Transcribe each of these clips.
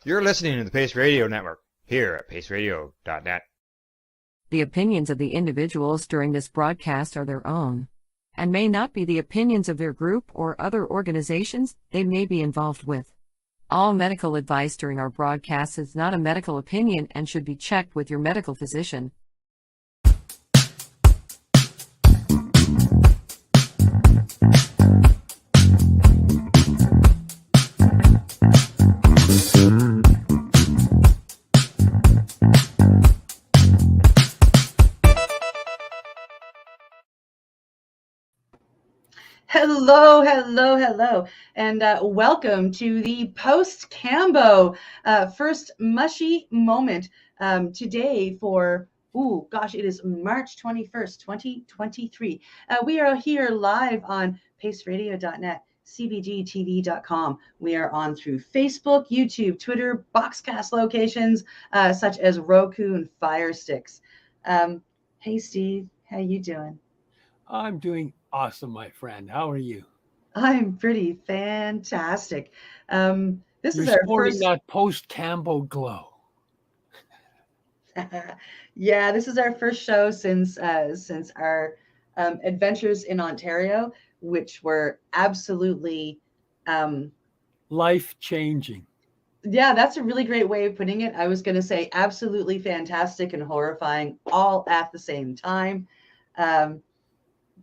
You're listening to the Pace Radio Network here at paceradio.net. The opinions of the individuals during this broadcast are their own and may not be the opinions of their group or other organizations they may be involved with. All medical advice during our broadcast is not a medical opinion and should be checked with your medical physician. Hello, and welcome to the post-Cambo first Mushie moment today for, it is March 21st, 2023. We are here live on paceradio.net, cbgtv.com. We are on through Facebook, YouTube, Twitter, Boxcast locations such as Roku and Fire Sticks. Hey, Steve, how you doing? I'm doing awesome, my friend. How are you? I'm pretty fantastic. This You're is our sporting first. that post-Cambo glow. Yeah, this is our first show since our adventures in Ontario, which were absolutely Life-changing. Yeah, that's a really great way of putting it. I was going to say absolutely fantastic and horrifying all at the same time.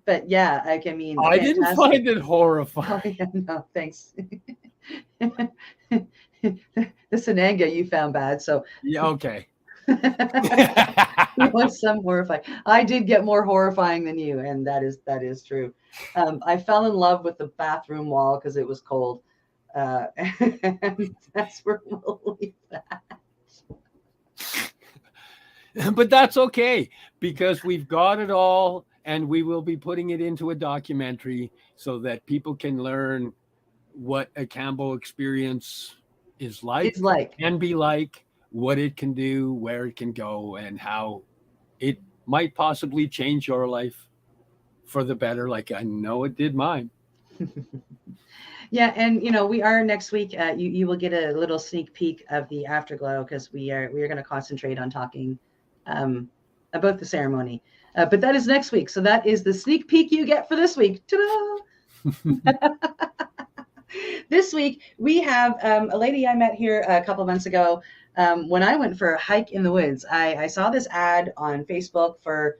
But yeah, I mean, I didn't find it horrifying. Oh, yeah, no, thanks. The Sananga you found bad, so Yeah, okay. It was some horrifying. I did get more horrifying than you, and that is true. I fell in love with the bathroom wall because it was cold, and that's where we'll leave that. But that's okay, because we've got it all, and we will be putting it into a documentary so that people can learn what a Cambo experience is like. It's like. Can be like, what it can do, where it can go, and how it might possibly change your life for the better, like I know it did mine. Yeah, and we are next week. You will get a little sneak peek of the afterglow because we are going to concentrate on talking about the ceremony. But that is next week. So that is the sneak peek you get for this week. Ta-da! This week, we have a lady I met here a couple months ago when I went for a hike in the woods. I saw this ad on Facebook for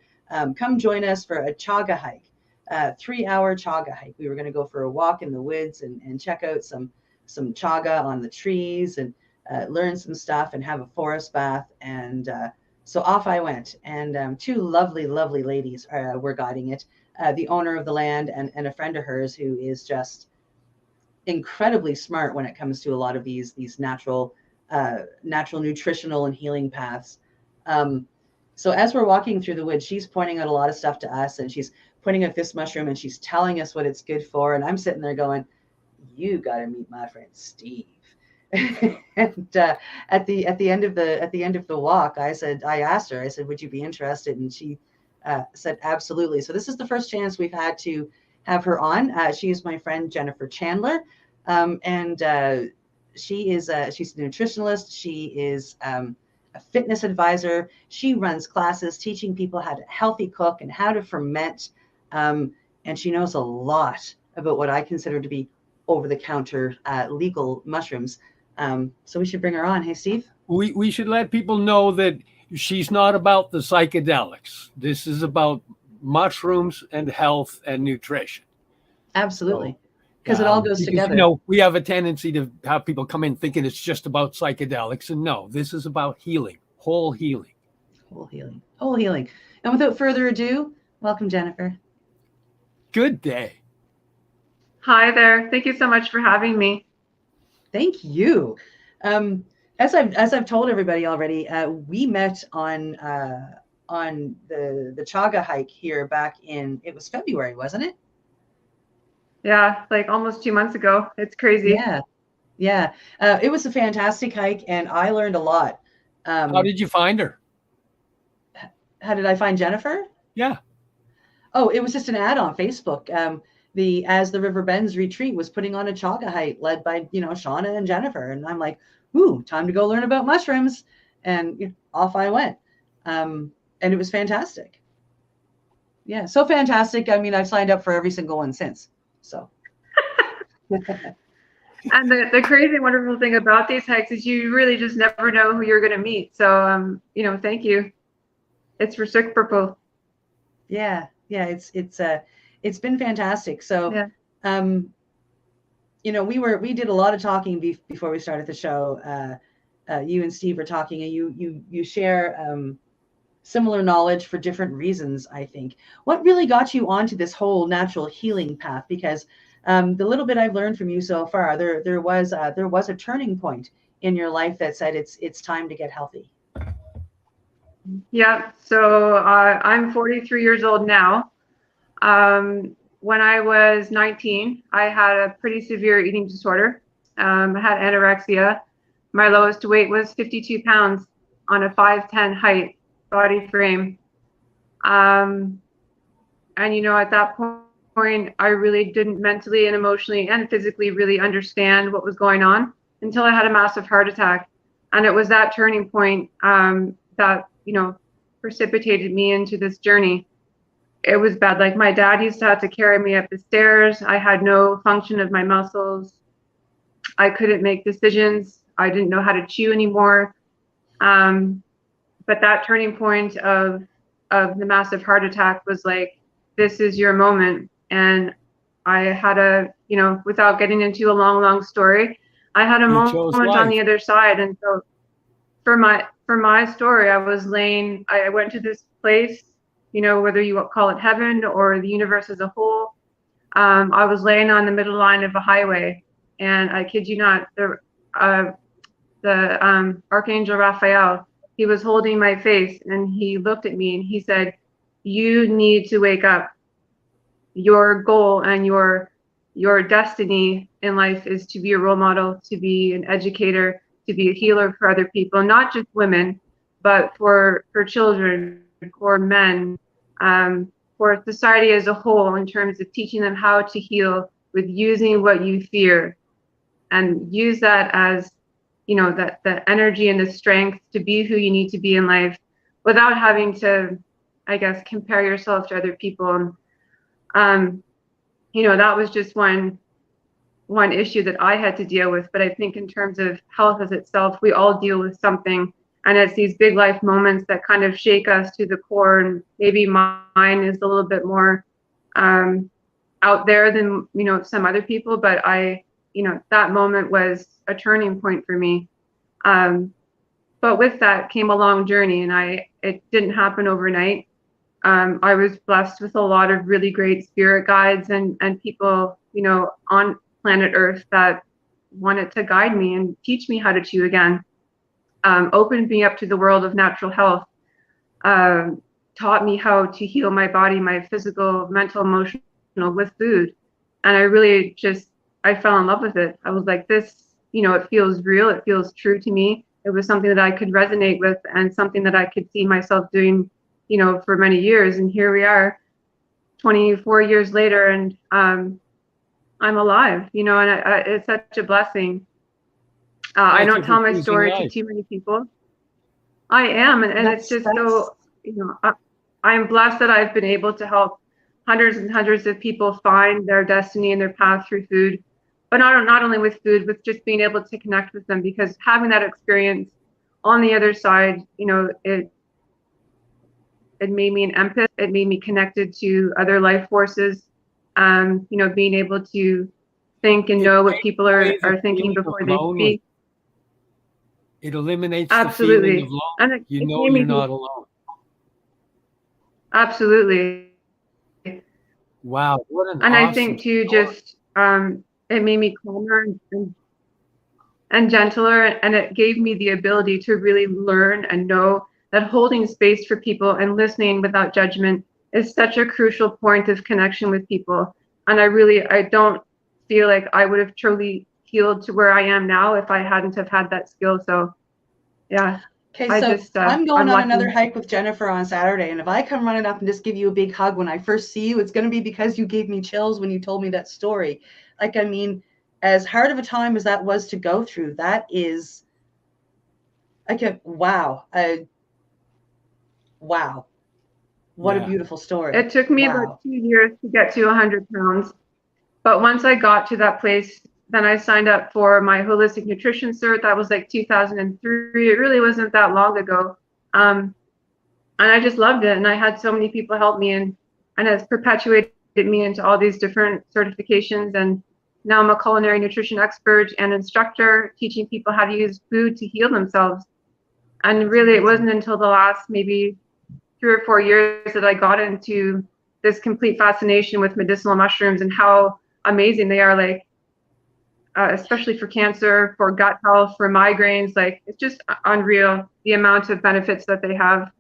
come join us for a chaga hike, 3-hour chaga hike. We were going to go for a walk in the woods and check out some chaga on the trees and learn some stuff and have a forest bath. And so off I went, and two lovely ladies were guiding it. The owner of the land and a friend of hers who is just incredibly smart when it comes to a lot of these natural nutritional and healing paths. So as we're walking through the woods, she's pointing out a lot of stuff to us, and she's pointing out this mushroom, and she's telling us what it's good for. And I'm sitting there going, "You got to meet my friend Steve." And at the end of the walk, I asked her, "Would you be interested?" And she said, "Absolutely." So this is the first chance we've had to have her on. She is my friend Jennifer Chandler, and she's a nutritionist. She is a fitness advisor. She runs classes teaching people how to healthy cook and how to ferment, and she knows a lot about what I consider to be over-the-counter legal mushrooms. So we should bring her on. Hey, Steve? We should let people know that she's not about the psychedelics. This is about mushrooms and health and nutrition. Absolutely. Because it all goes together. We have a tendency to have people come in thinking it's just about psychedelics. And no, this is about healing, whole healing. Whole healing. And without further ado, welcome, Jennifer. Good day. Hi there. Thank you so much for having me. Thank you. As I've told everybody already, we met on the chaga hike here back in, it was February, wasn't it? Yeah, like almost 2 months ago. It's crazy. Yeah. It was a fantastic hike, and I learned a lot. How did you find her? How did I find Jennifer? Yeah. Oh, it was just an ad on Facebook. the As the River Bends retreat was putting on a chaga hike led by, Shauna and Jennifer. And I'm like, ooh, time to go learn about mushrooms. And off I went. And it was fantastic. Yeah, so fantastic. I mean, I've signed up for every single one since. So. And the crazy, wonderful thing about these hikes is you really just never know who you're going to meet. So, thank you. It's reciprocal. Yeah, it's been fantastic. So, yeah. We did a lot of talking before we started the show. You and Steve were talking, and you share similar knowledge for different reasons, I think. What really got you onto this whole natural healing path? Because the little bit I've learned from you so far, there was a turning point in your life that said it's time to get healthy. Yeah. So I'm 43 years old now. When I was 19, I had a pretty severe eating disorder. I had anorexia. My lowest weight was 52 pounds on a 5'10" height body frame. And at that point, I really didn't mentally and emotionally and physically really understand what was going on until I had a massive heart attack. And it was that turning point that, precipitated me into this journey. It was bad. Like, my dad used to have to carry me up the stairs. I had no function of my muscles. I couldn't make decisions. I didn't know how to chew anymore. But that turning point of the massive heart attack was like, this is your moment. And I had without getting into a long story, I had a moment on the other side. And so for my story, I went to this place, whether you call it heaven or the universe as a whole. I was laying on the middle line of a highway, and I kid you not, the Archangel Raphael, he was holding my face, and he looked at me and he said, "You need to wake up. Your goal and your destiny in life is to be a role model, to be an educator, to be a healer for other people, not just women, but for children, for men, for society as a whole, in terms of teaching them how to heal with using what you fear, and use that as, that the energy and the strength to be who you need to be in life without having to, I guess, compare yourself to other people." That was just one issue that I had to deal with. But I think in terms of health as itself, we all deal with something. And it's these big life moments that kind of shake us to the core. And maybe mine is a little bit more out there than, some other people. But that moment was a turning point for me. But with that came a long journey, and it didn't happen overnight. I was blessed with a lot of really great spirit guides and people, on planet Earth that wanted to guide me and teach me how to chew again, opened me up to the world of natural health, taught me how to heal my body, my physical, mental, emotional, with food. And I fell in love with it. I was like, this, it feels real. It feels true to me. It was something that I could resonate with and something that I could see myself doing, for many years. And here we are 24 years later, and I'm alive, and it's such a blessing. I don't tell my story to too many people. I am, and it's just so, I'm blessed that I've been able to help hundreds and hundreds of people find their destiny and their path through food, but not only with food, with just being able to connect with them, because having that experience on the other side, it made me an empath. It made me connected to other life forces. Being able to think and know what people are thinking before they speak. It eliminates Absolutely. the feeling of loneliness. You're not alone. Absolutely. Wow, what an and awesome I think too, story. just it made me calmer and gentler, and it gave me the ability to really learn and know that holding space for people and listening without judgment is such a crucial point of connection with people. And I don't feel like I would have truly healed to where I am now if I hadn't have had that skill. So, yeah. Okay, I so just, I'm I'm going on lucky. another hike with Jennifer on Saturday, and if I come running up and just give you a big hug when I first see you, it's going to be because you gave me chills when you told me that story. Like, I mean, as hard of a time as that was to go through, that is like a wow, wow, what a Yeah. beautiful story. It took me about Wow. 2 years to get to 100 pounds. But once I got to that place, then I signed up for my holistic nutrition cert. That was like 2003. It really wasn't that long ago. And I just loved it. And I had so many people help me, and it's perpetuated me into all these different certifications. And now I'm a culinary nutrition expert and instructor, teaching people how to use food to heal themselves. And really, it wasn't until the last maybe 3 or 4 years that I got into this complete fascination with medicinal mushrooms and how amazing they are, like, especially for cancer, for gut health, for migraines. Like, it's just unreal the amount of benefits that they have.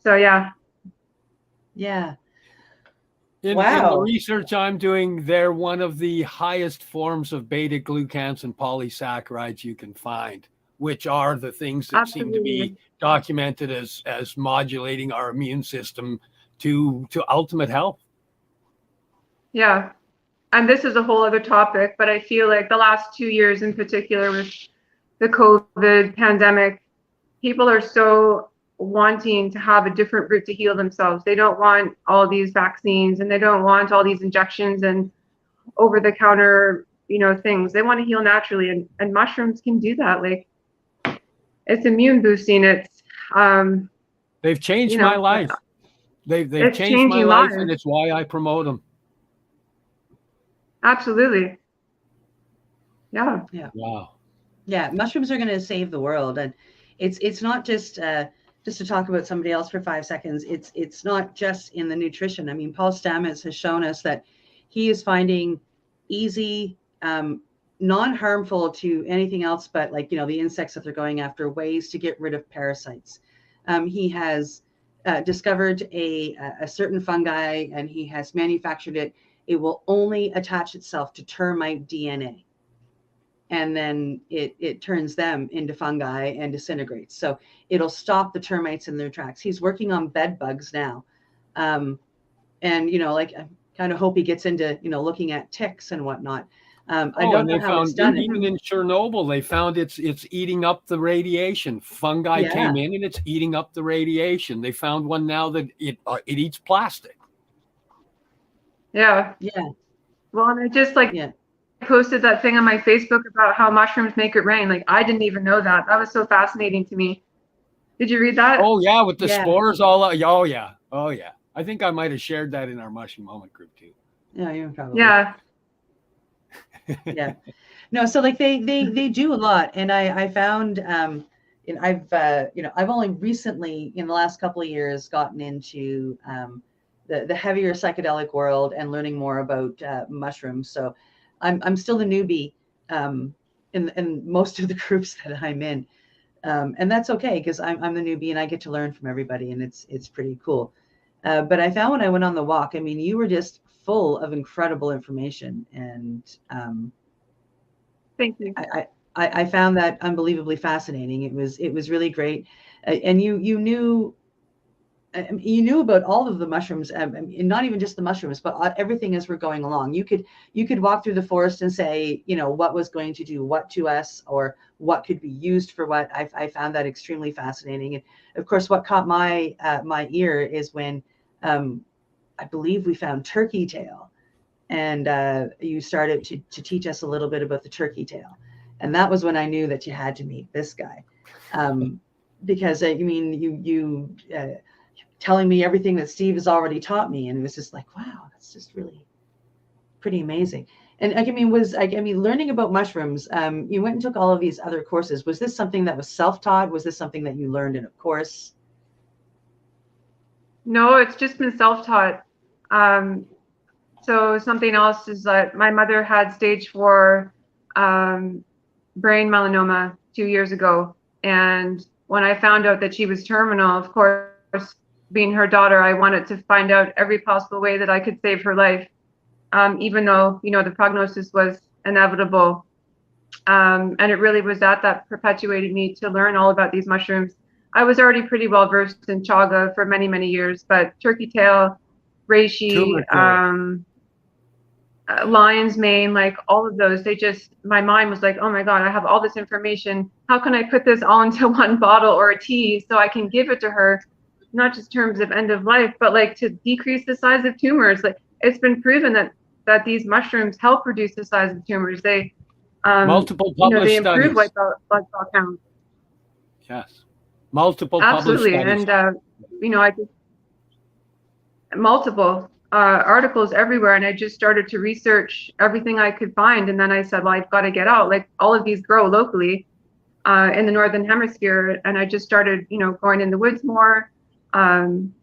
So yeah. Yeah. In the Wow. research I'm doing, they're one of the highest forms of beta glucans and polysaccharides you can find, which are the things that seem to be Absolutely. documented as modulating our immune system to ultimate health. Yeah. And this is a whole other topic, but I feel like the last 2 years in particular with the COVID pandemic, people are so wanting to have a different route to heal themselves. They don't want all these vaccines, and they don't want all these injections and over the counter, things. They want to heal naturally, and mushrooms can do that. Like, it's immune boosting. It's, They've changed my life. They've it's changed my changing life, lives. and it's why I promote them. Absolutely. Yeah. Wow. Yeah, mushrooms are going to save the world, and it's not just to talk about somebody else for 5 seconds. It's not just in the nutrition. I mean, Paul Stamets has shown us that he is finding easy, non-harmful to anything else, but like the insects that they're going after, ways to get rid of parasites. He has discovered a certain fungi, and he has manufactured it. It will only attach itself to termite DNA. And then it turns them into fungi and disintegrates. So it'll stop the termites in their tracks. He's working on bed bugs now. And, like, I kind of hope he gets into, looking at ticks and whatnot. I don't And know they how it's found, done. even in Chernobyl, they found it's eating up the radiation. Fungi came in and it's eating up the radiation. They found one now that it eats plastic. Yeah. Yeah. Well, and I just posted that thing on my Facebook about how mushrooms make it rain. Like, I didn't even know that. That was so fascinating to me. Did you read that? Oh yeah, with the spores all out. Oh yeah. I think I might have shared that in our Mushie Moment group too. Yeah, you probably. Yeah. Yeah. No, so like they do a lot, and I found and I've only recently in the last couple of years gotten into the heavier psychedelic world and learning more about mushrooms. So I'm still the newbie in most of the groups that I'm in, and that's okay because I'm the newbie and I get to learn from everybody, and it's pretty cool. But I found when I went on the walk, I mean, you were just full of incredible information, and Thank you. I found that unbelievably fascinating. It was really great, and you knew about all of the mushrooms, and not even just the mushrooms, but everything as we're going along. You could walk through the forest and say, what was going to do what to us, or what could be used for what. I found that extremely fascinating, and of course, what caught my my ear is when I believe we found turkey tail. And you started to teach us a little bit about the turkey tail. And that was when I knew that you had to meet this guy. Because I mean, you telling me everything that Steve has already taught me. And it was just like, wow, that's just really pretty amazing. And I mean, learning about mushrooms, you went and took all of these other courses. Was this something that was self-taught? Was this something that you learned in a course? No, it's just been self-taught. So something else is that my mother had stage 4 brain melanoma 2 years ago. And when I found out that she was terminal, of course, being her daughter, I wanted to find out every possible way that I could save her life, even though, the prognosis was inevitable. And it really was that perpetuated me to learn all about these mushrooms. I was already pretty well versed in chaga for many, many years, but turkey tail, reishi, Turmeric. lion's mane, like all of those, my mind was like, oh my God, I have all this information. How can I put this all into one bottle or a tea so I can give it to her, not just in terms of end of life, but like to decrease the size of tumors. Like it's been proven that these mushrooms help reduce the size of tumors. They, Multiple you know, published they improve studies. blood cell count. Yes. Multiple Absolutely. published studies. And, you know, I just, multiple articles everywhere. And I just started to research everything I could find. And then I said, well, I've got to get out. Like all of these grow locally in the Northern Hemisphere. And I just started, you know, going in the woods more. And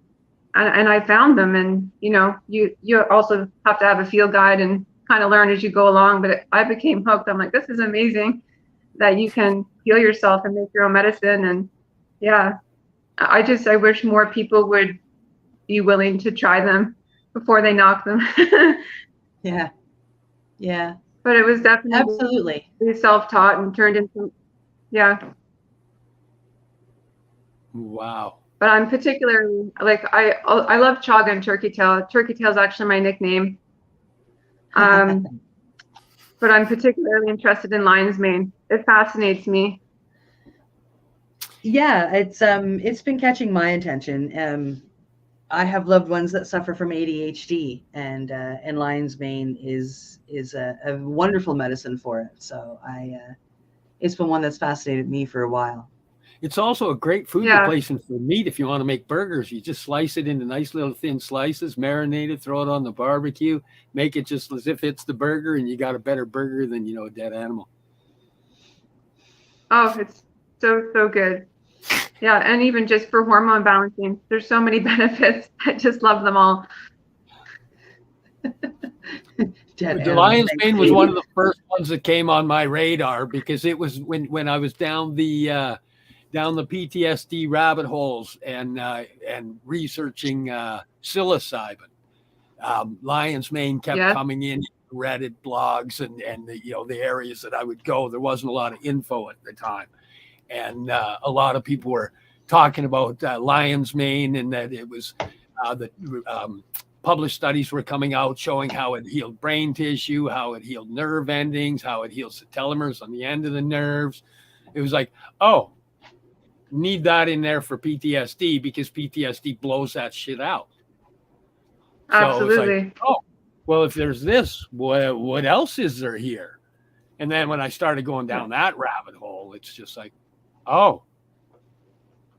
I found them. And, you know, you also have to have a field guide and kind of learn as you go along. But I became hooked. I'm like, this is amazing that you can heal yourself and make your own medicine. And yeah, I wish more people would be willing to try them before they knock them. Yeah. Yeah. But it was definitely Absolutely. self-taught and turned into, yeah. Wow. But I'm particularly, like, I love chaga and turkey tail. Turkey tail is actually my nickname. But I'm particularly interested in lion's mane. It fascinates me. Yeah, it's been catching my attention. I have loved ones that suffer from ADHD, and lion's mane is a wonderful medicine for it. So it's been one that's fascinated me for a while. It's also a great food replacement for meat. If you want to make burgers, you just slice it into nice little thin slices, marinate it, throw it on the barbecue, make it just as if it's the burger, and you got a better burger than, you know, a dead animal. Oh, it's so good. Yeah, and even just for hormone balancing, there's so many benefits. I just love them all. The lion's mane was one of the first ones that came on my radar, because it was when I was down the PTSD rabbit holes and researching psilocybin. Lion's mane kept coming in Reddit blogs and the, you know, the areas that I would go. There wasn't a lot of info at the time. And a lot of people were talking about lion's mane, and that it was published studies were coming out showing how it healed brain tissue, how it healed nerve endings, how it heals the telomeres on the end of the nerves. It was like, oh, need that in there for PTSD, because PTSD blows that shit out. Absolutely. So it's like, oh, well, if there's this, what else is there here? And then when I started going down that rabbit hole, it's just like, oh,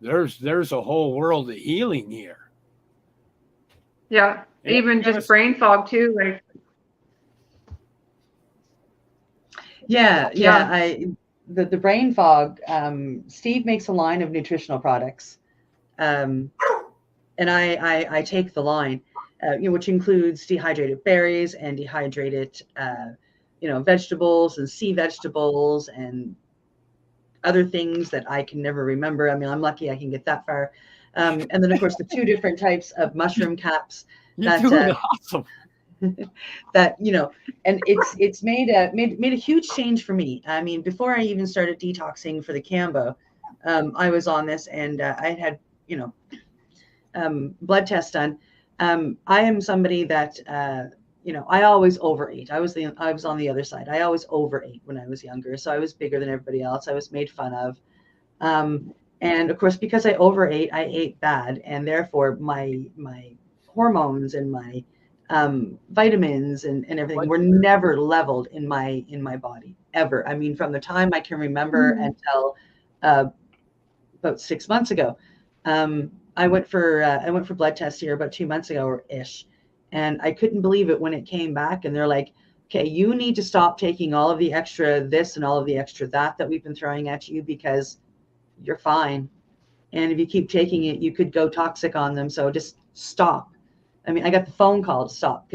there's a whole world of healing here. Yeah, even just brain fog too. Like, yeah. The brain fog. Steve makes a line of nutritional products, and I take the line, which includes dehydrated berries and dehydrated, vegetables and sea vegetables and other things that I can never remember. I mean, I'm lucky I can get that far. And then, of course, the 2 different types of mushroom caps. You're doing awesome. That, you know, and it's made a huge change for me. I mean, before I even started detoxing for the Cambo, I was on this, and I had, blood tests done. I am somebody that, I always overate. I was on the other side. I always overate when I was younger. So I was bigger than everybody else. I was made fun of. And of course, because I overate, I ate bad. And therefore my hormones and my vitamins and everything were never leveled in my body ever. I mean, from the time I can remember until about 6 months ago. I went for blood tests here about 2 months ago or ish. And I couldn't believe it when it came back, and they're like, okay, you need to stop taking all of the extra this and all of the extra that we've been throwing at you, because you're fine. And if you keep taking it, you could go toxic on them. So just stop. I mean, I got the phone call to stop,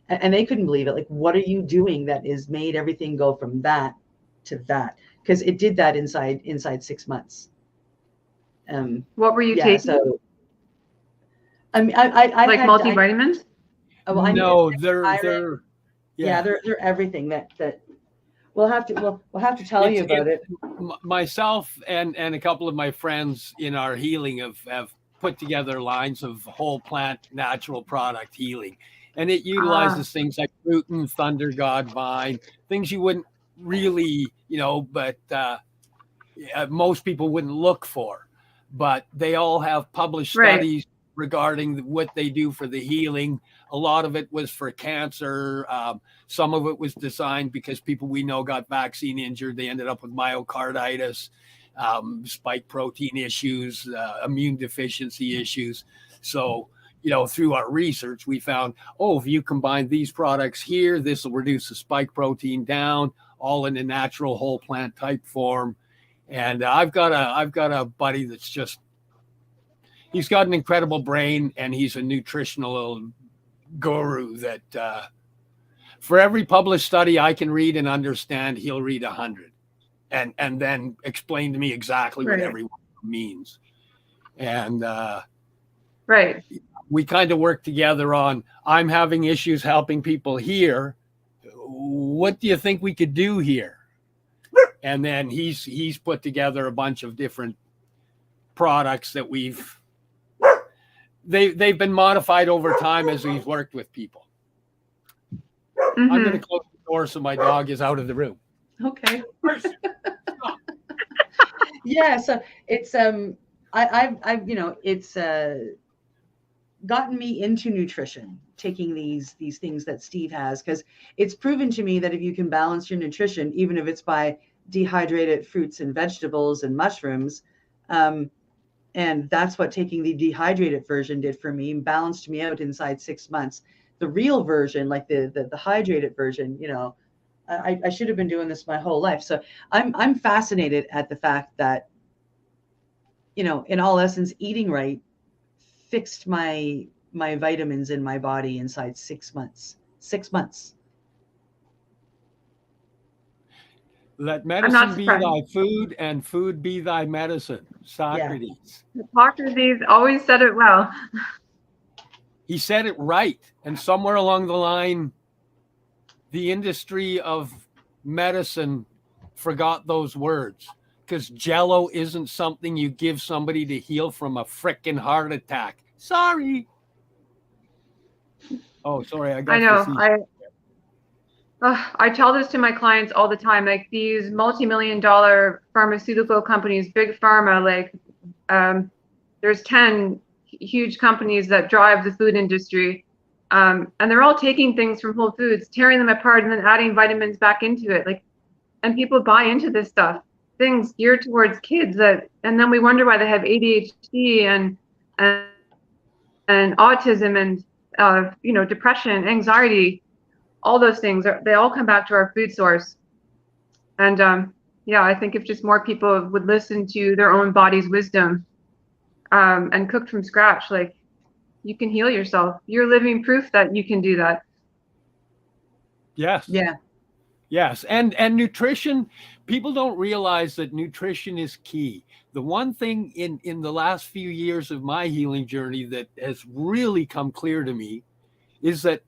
and they couldn't believe it. Like, what are you doing that has made everything go from that to that? Because it did that inside 6 months. What were you taking? So, I mean, I like multivitamins? Well, no, they're everything that we'll have to tell you about it. Myself and a couple of my friends in our healing have put together lines of whole plant natural product healing, and it utilizes things like gluten, thunder god vine, things you wouldn't really, but most people wouldn't look for, but they all have published studies regarding what they do for the healing. A lot of it was for cancer. Some of it was designed because people we know got vaccine injured. They ended up with myocarditis, spike protein issues, immune deficiency issues. So, through our research, we found, if you combine these products here, this will reduce the spike protein down, all in a natural whole plant type form. And I've got a buddy that's he's got an incredible brain, and he's a nutritional guru that for every published study I can read and understand, he'll read 100 and then explain to me exactly what every one means. And we kind of work together on, I'm having issues helping people here. What do you think we could do here? And then he's put together a bunch of different products that they've been modified over time as we've worked with people. I'm going to close the door so my dog is out of the room. Okay. Yeah. So it's I've it's gotten me into nutrition, taking these things that Steve has, because it's proven to me that if you can balance your nutrition, even if it's by dehydrated fruits and vegetables and mushrooms, and that's what taking the dehydrated version did for me, balanced me out inside 6 months. The real version, like the hydrated version, I should have been doing this my whole life. So I'm fascinated at the fact that, in all essence, eating right fixed my vitamins in my body inside 6 months. 6 months. Let medicine be thy food and food be thy medicine. Socrates. Yeah. Hippocrates always said it well. He said it right. And somewhere along the line, the industry of medicine forgot those words, because Jell-O isn't something you give somebody to heal from a frickin' heart attack. Sorry. Oh, sorry. I know. I tell this to my clients all the time. Like, these multi-million-dollar pharmaceutical companies, big pharma, like there's 10 huge companies that drive the food industry. And they're all taking things from Whole Foods, tearing them apart, and then adding vitamins back into it. And people buy into this stuff, things geared towards kids, and then we wonder why they have ADHD and autism and depression, anxiety. All those things they all come back to our food source. And I think if just more people would listen to their own body's wisdom, and cook from scratch, like, you can heal yourself. You're living proof that you can do that. Yes. Yeah. Yes. And nutrition, people don't realize that nutrition is key. The one thing in the last few years of my healing journey that has really come clear to me is that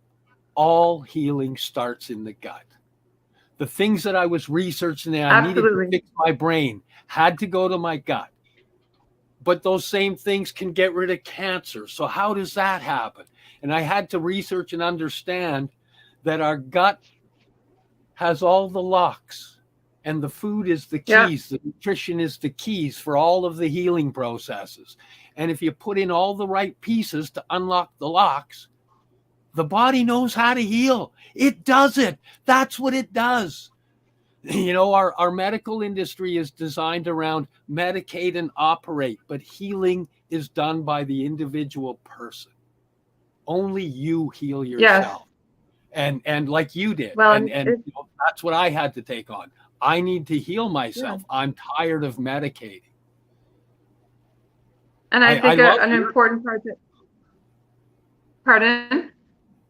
all healing starts in the gut. The things that I was researching and I needed to fix my brain had to go to my gut. But those same things can get rid of cancer. So how does that happen? And I had to research and understand that our gut has all the locks, and the food is the keys. Yeah. The nutrition is the keys for all of the healing processes. And if you put in all the right pieces to unlock the locks, the body knows how to heal. It does it. That's what it does. Our medical industry is designed around medicate and operate, but healing is done by the individual person. Only you heal yourself. Yes. And like you did. Well, and that's what I had to take on. I need to heal myself. Yeah. I'm tired of medicating. And I think an important part that, pardon?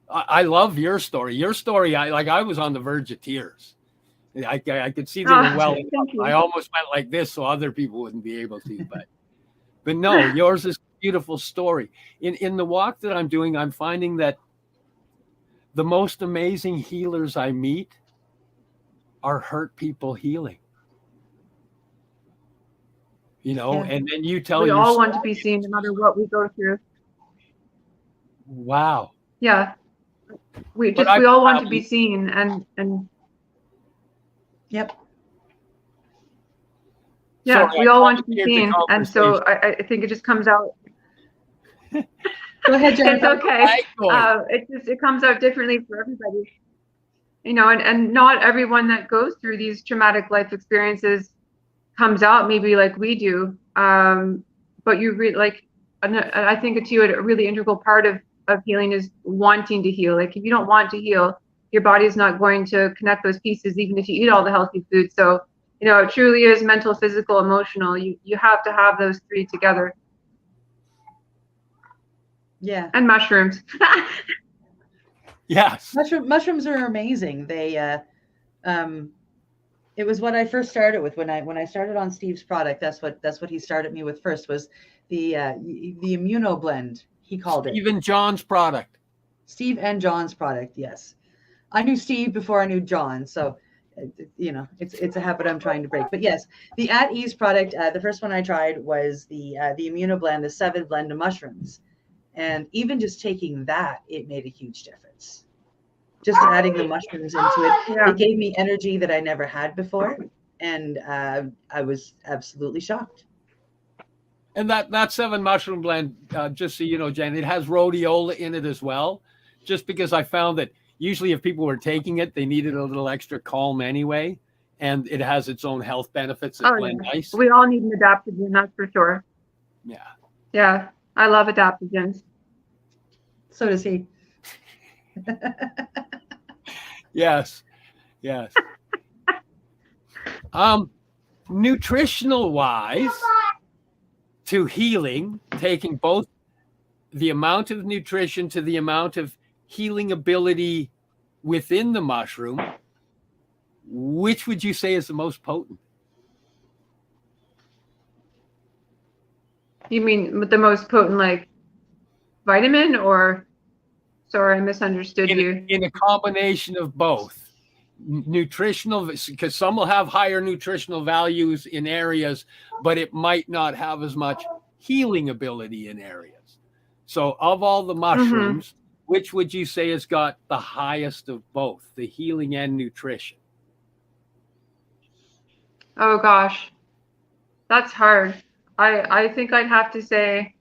I love your story. Your story, I was on the verge of tears. I could see they were well. I almost went like this so other people wouldn't be able to. But no, yours is a beautiful story. In the walk that I'm doing, I'm finding that the most amazing healers I meet are hurt people healing. You know, Yeah. and then you tell We your all want to story. be seen no matter what we go through. Wow. Yeah. We But all want to be seen and Yep. yeah, Sorry, we I all want to be complicated the seen. And so conversation. I think it just comes out. Go ahead, Jennifer. It's okay. Going. It comes out differently for everybody. You know, and not everyone that goes through these traumatic life experiences comes out maybe like we do. But you really like, and I think too, a really integral part of healing is wanting to heal. Like if you don't want to heal, your body's not going to connect those pieces, even if you eat all the healthy food. So, you know, it truly is mental, physical, emotional. You have to have those three together. Yeah. And mushrooms. Yes. Mushrooms are amazing. They it was what I first started with when I started on Steve's product. That's what he started me with first, was the immuno blend, he called it. Even John's product. Steve and John's product, yes. I knew Steve before I knew John, so you know, it's a habit I'm trying to break. But yes, the At Ease product, the first one I tried was the immuno blend, the 7 blend of mushrooms. And even just taking that, it made a huge difference. Just adding the mushrooms into it, Yeah. it gave me energy that I never had before. And I was absolutely shocked. And that 7 mushroom blend, just so you know, Jen, it has rhodiola in it as well. Just because I found that usually if people were taking it, they needed a little extra calm anyway. And it has its own health benefits that blend nice. We all need an adaptogen, that's for sure. Yeah. Yeah. I love adaptogens. So does he. Yes. Yes. Nutritional wise to healing, taking both the amount of nutrition to the amount of healing ability within the mushroom, which would you say is the most potent? You mean with the most potent, like vitamin, or sorry, I misunderstood you. In a combination of both. Nutritional, because some will have higher nutritional values in areas, but it might not have as much healing ability in areas. So of all the mushrooms, which would you say has got the highest of both, the healing and nutrition? Oh gosh, that's hard. I think I'd have to say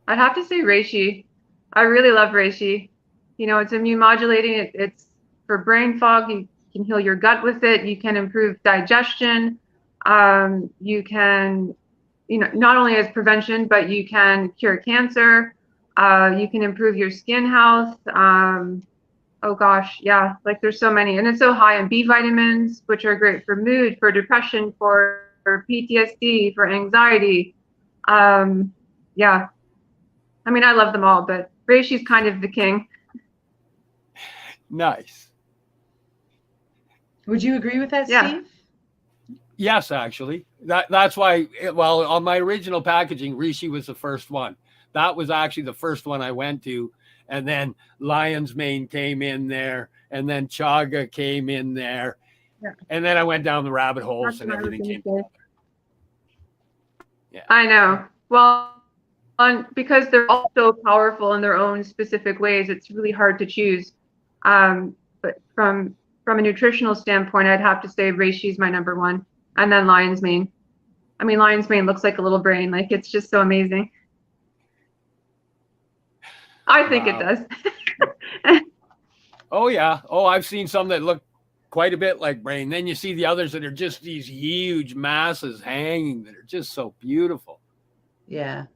reishi. I really love reishi. You know, it's immune modulating. It's for brain fog. You can heal your gut with it. You can improve digestion. You can, you know, not only as prevention, but you can cure cancer. You can improve your skin health. Oh gosh, yeah, like there's so many. And it's so high in B vitamins, which are great for mood, for depression, for PTSD, for anxiety. Yeah. I mean, I love them all, but reishi's kind of the king. Nice. Would you agree with that, Yeah. Steve? Yes, actually. That's why, well, on my original packaging, reishi was the first one. That was actually the first one I went to. And then lion's mane came in there. And then chaga came in there. Yeah. And then I went down the rabbit holes That's and what I was everything gonna came say. together. Yeah. I know. Well, because they're all so powerful in their own specific ways, it's really hard to choose. But from a nutritional standpoint, I'd have to say reishi is my number one, and then lion's mane. I mean, lion's mane looks like a little brain. Like, it's just so amazing. I think it does. Oh, yeah. Oh, I've seen some that look quite a bit like brain. Then you see the others that are just these huge masses hanging that are just so beautiful. Yeah.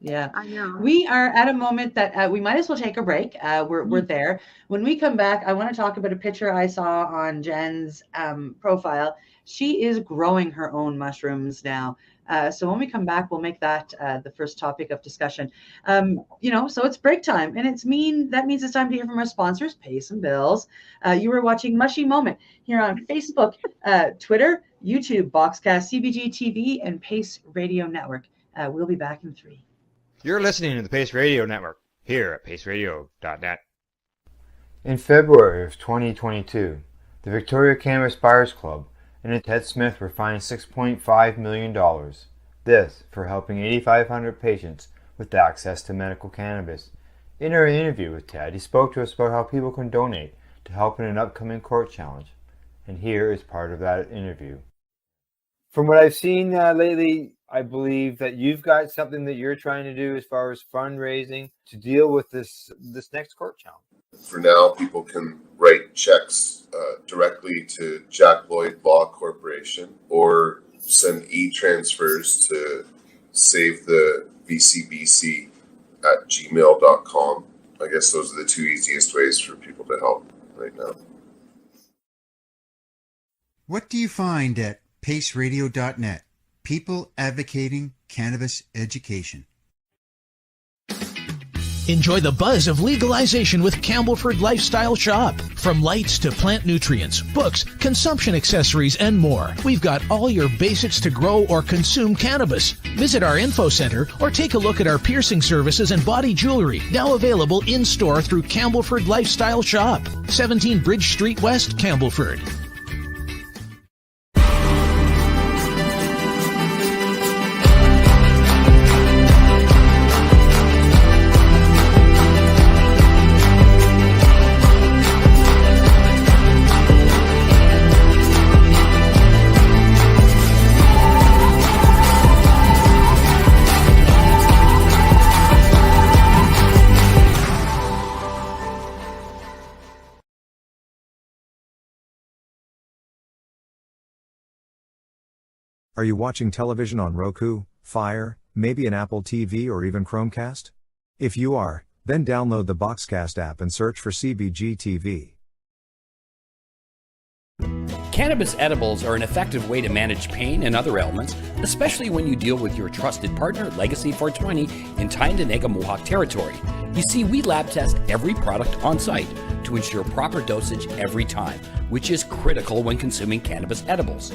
Yeah. I know. We are at a moment that we might as well take a break. We're there. When we come back, I want to talk about a picture I saw on Jen's profile. She is growing her own mushrooms now. So when we come back, we'll make that the first topic of discussion. You know, so it's break time, and that means it's time to hear from our sponsors, pay some bills. You are watching Mushie Moment here on Facebook, Twitter, YouTube, Boxcast, CBG TV, and Pace Radio Network. We'll be back in 3. You're listening to the Pace Radio Network here at paceradio.net. In February of 2022, The Victoria Cannabis Buyers Club and Ted Smith were fined $6.5 million. This for helping 8,500 patients with access to medical cannabis. In our interview with Ted, he spoke to us about how people can donate to help in an upcoming court challenge. And here is part of that interview. From what I've seen lately, I believe that you've got something that you're trying to do as far as fundraising to deal with this next court challenge. For now, people can write checks directly to Jack Lloyd Law Corporation or send e-transfers to save the VCBC at gmail.com. I guess those are the two easiest ways for people to help right now. What do you find at paceradio.net? People advocating cannabis education. Enjoy the buzz of legalization with Campbellford Lifestyle Shop. From lights to plant nutrients, books, consumption accessories, and more, we've got all your basics to grow or consume cannabis. Visit our info center or take a look at our piercing services and body jewelry, now available in-store through Campbellford Lifestyle Shop, 17 Bridge Street West, Campbellford. Are you watching television on Roku, Fire, maybe an Apple TV or even Chromecast? If you are, then download the Boxcast app and search for CBG TV. Cannabis edibles are an effective way to manage pain and other ailments, especially when you deal with your trusted partner, Legacy 420, in Tyendinaga Mohawk territory. You see, we lab test every product on site to ensure proper dosage every time, which is critical when consuming cannabis edibles.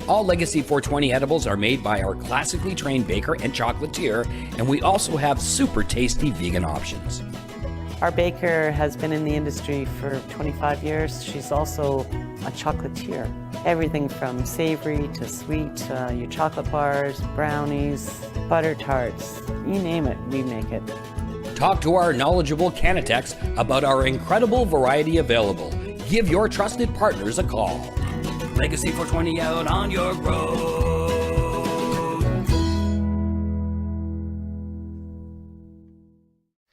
All Legacy 420 edibles are made by our classically trained baker and chocolatier, and we also have super tasty vegan options. Our baker has been in the industry for 25 years. She's also a chocolatier. Everything from savory to sweet, your chocolate bars, brownies, butter tarts, you name it, we make it. Talk to our knowledgeable Cannatex about our incredible variety available. Give your trusted partners a call. Legacy 420 out on your road.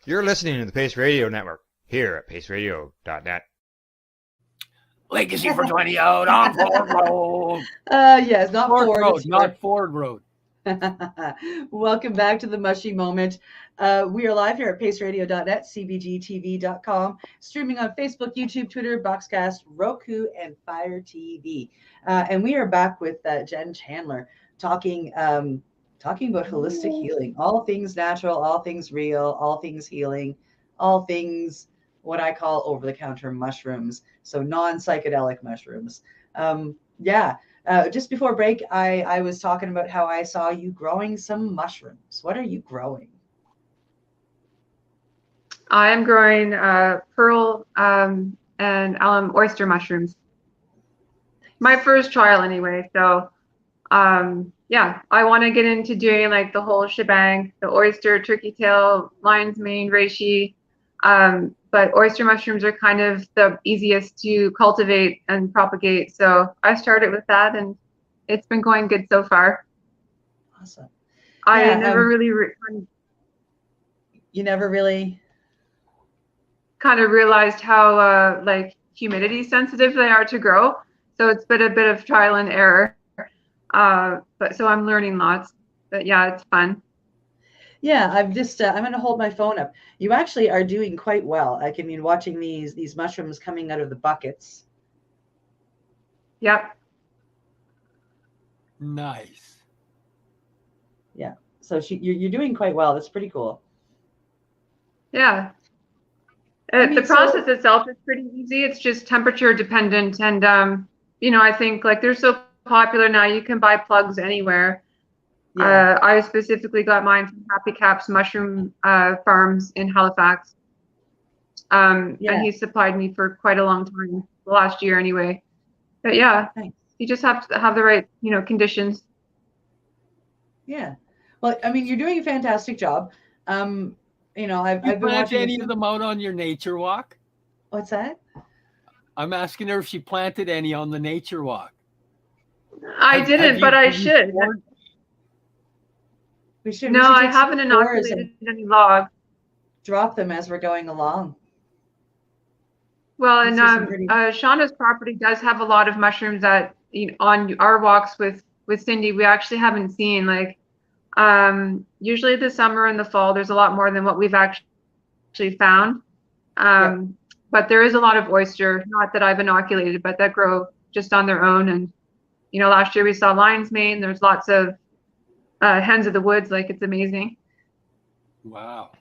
You're listening to the Pace Radio Network here at paceradio.net. Legacy 420 out on Ford Road. Yes, not Ford Ford. Road, it's not Ford Road. Welcome back to the Mushie Moment. We are live here at paceradio.net, cbgtv.com, streaming on Facebook, YouTube, Twitter, Boxcast, Roku, and Fire TV. And we are back with Jen Chandler talking about holistic healing, all things natural, all things real, all things healing, all things what I call over-the-counter mushrooms, so non-psychedelic mushrooms. Just before break, I was talking about how I saw you growing some mushrooms. What are you growing? I'm growing pearl and alum oyster mushrooms. My first trial anyway. So I want to get into doing like the whole shebang, the oyster, turkey tail, lion's mane, reishi. But oyster mushrooms are kind of the easiest to cultivate and propagate. So I started with that and it's been going good so far. Awesome. I never really you never really kind of realized how like humidity sensitive they are to grow. So it's been a bit of trial and error. But so I'm learning lots, but yeah, it's fun. Yeah, I'm going to hold my phone up. You actually are doing quite well. Watching these mushrooms coming out of the buckets. Yep. Nice. Yeah. So you're doing quite well. That's pretty cool. Yeah. The process itself is pretty easy. It's just temperature dependent. And, I think like they're so popular now, you can buy plugs anywhere. Yeah. I specifically got mine from Happy Caps Mushroom Farms in Halifax. And he supplied me for quite a long time, last year anyway. But yeah, Thanks. you just have to have the right, conditions. Yeah. Well, I mean, you're doing a fantastic job. I've You been plant watching any of them out on your nature walk? What's that? I'm asking her if she planted any on the nature walk. I didn't, but I should. We should. No, we should I take some haven't photos inoculated and any logs. drop them as we're going along. Well, This and is some pretty- Shauna's property does have a lot of mushrooms that on our walks with Cindy, we actually haven't seen. Like usually the summer and the fall, there's a lot more than what we've actually found. But there is a lot of oyster, not that I've inoculated, but that grow just on their own. And last year we saw lion's mane. There's lots of hens of the woods. Like, it's amazing. Wow.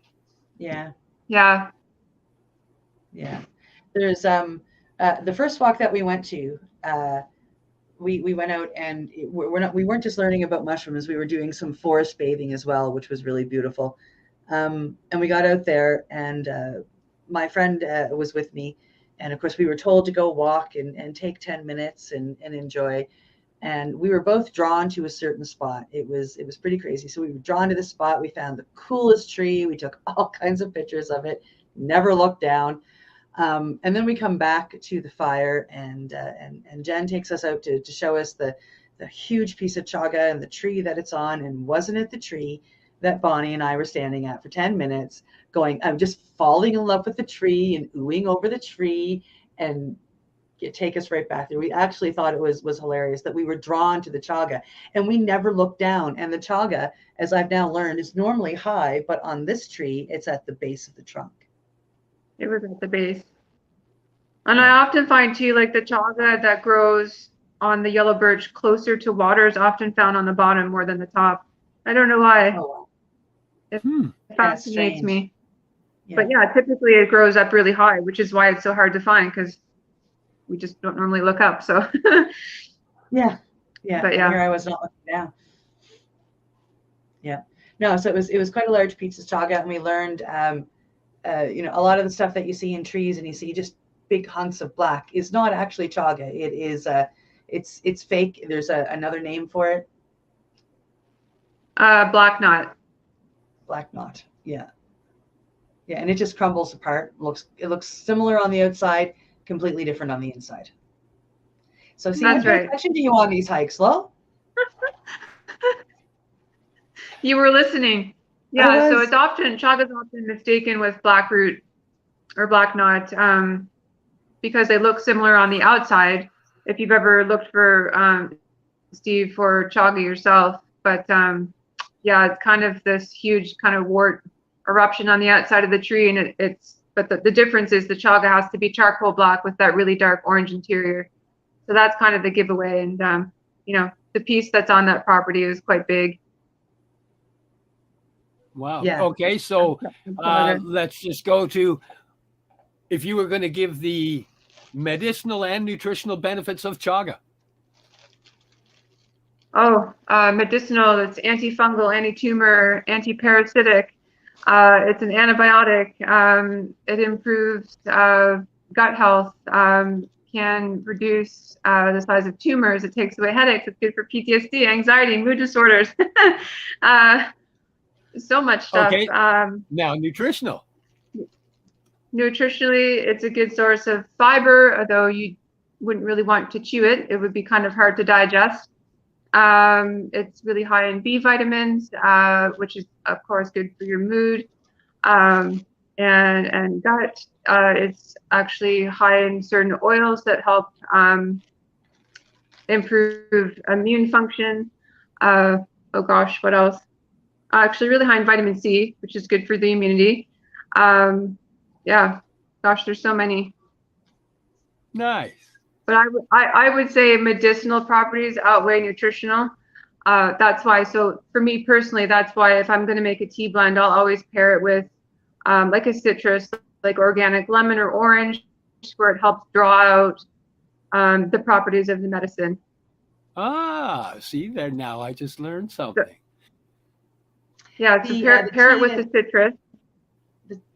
Yeah. Yeah. Yeah. There's the first walk that we went to, we went out and we weren't just learning about mushrooms, we were doing some forest bathing as well, which was really beautiful. And we got out there, and my friend was with me, and of course we were told to go walk and take 10 minutes and enjoy. And we were both drawn to a certain spot. It was pretty crazy. So we were drawn to the spot. We found the coolest tree. We took all kinds of pictures of it, never looked down. And then we come back to the fire, and Jen takes us out to show us the huge piece of chaga and the tree that it's on. And wasn't it the tree that Bonnie and I were standing at for 10 minutes going, I'm just falling in love with the tree and oohing over the tree, and take us right back there. We actually thought it was hilarious that we were drawn to the chaga, and we never looked down. And the chaga, as I've now learned, is normally high, but on this tree, it's at the base of the trunk. It was at the base. And I often find too, like the chaga that grows on the yellow birch closer to water is often found on the bottom more than the top. I don't know why. Oh, It fascinates me. Yeah. But yeah, typically it grows up really high, which is why it's so hard to find, because we just don't normally look up. So yeah. But yeah, here I was not looking down. Yeah. No, so it was quite a large piece of chaga, and we learned a lot of the stuff that you see in trees and you see just big hunks of black is not actually chaga. It is it's fake. There's another name for it. Black knot. Black knot. Yeah. Yeah, and it just crumbles apart. It looks similar on the outside, completely different on the inside. So see, That's what right. direction do you on these hikes, Lo? You were listening. Yeah, so it's often, chaga is often mistaken with black root or black knot because they look similar on the outside. If you've ever looked for, Steve, for chaga yourself, but yeah, it's kind of this huge kind of wart eruption on the outside of the tree, and but the difference is the chaga has to be charcoal black with that really dark orange interior. So that's kind of the giveaway. And the piece that's on that property is quite big. Wow. Yeah. Okay, so let's just go to, if you were going to give the medicinal and nutritional benefits of chaga. Oh, medicinal, it's antifungal, anti-tumor, anti-parasitic. It's an antibiotic. It improves gut health, can reduce the size of tumors. It takes away headaches. It's good for PTSD, anxiety, mood disorders. So much stuff. Okay. Now, nutritional. Nutritionally, it's a good source of fiber, although you wouldn't really want to chew it. It would be kind of hard to digest. It's really high in B vitamins, which is, of course, good for your mood and gut. It's actually high in certain oils that help improve immune function. Oh gosh, what else? Actually, really high in vitamin C, which is good for the immunity. Yeah, gosh, there's so many. Nice. But I would say medicinal properties outweigh nutritional. That's why. So for me personally, that's why if I'm going to make a tea blend, I'll always pair it with like a citrus, like organic lemon or orange, where it helps draw out the properties of the medicine. Ah, see there now. I just learned something. Yeah, so pair it with the citrus.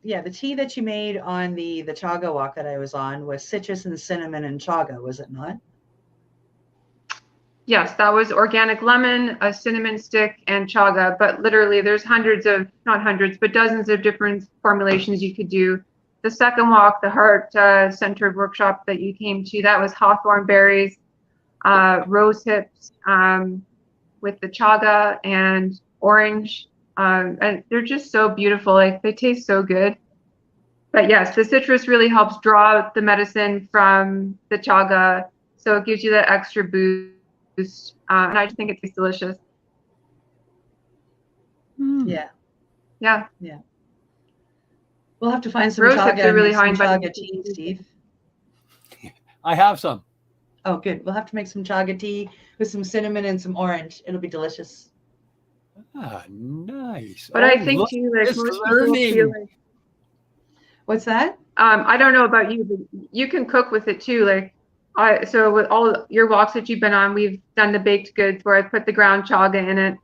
The tea that you made on the chaga walk that I was on was citrus and cinnamon and chaga, was it not? Yes, that was organic lemon, a cinnamon stick, and chaga. But literally, there's not hundreds, but dozens of different formulations you could do. The second walk, the heart-centered workshop that you came to, that was hawthorn berries, rose hips with the chaga and orange. And they're just so beautiful. Like, they taste so good. But yes, the citrus really helps draw out the medicine from the chaga. So it gives you that extra boost. And I just think it tastes delicious. Yeah. Yeah. Yeah. We'll have to find some Rose chaga hips are really high in some vitamin chaga tea, C. Steve. I have some. Oh, good. We'll have to make some chaga tea with some cinnamon and some orange. It'll be delicious. Ah, nice. But I think too, like this most people feel like, What's that? I don't know about you, but you can cook with it too. Like so with all your walks that you've been on, we've done the baked goods where I put the ground chaga in it.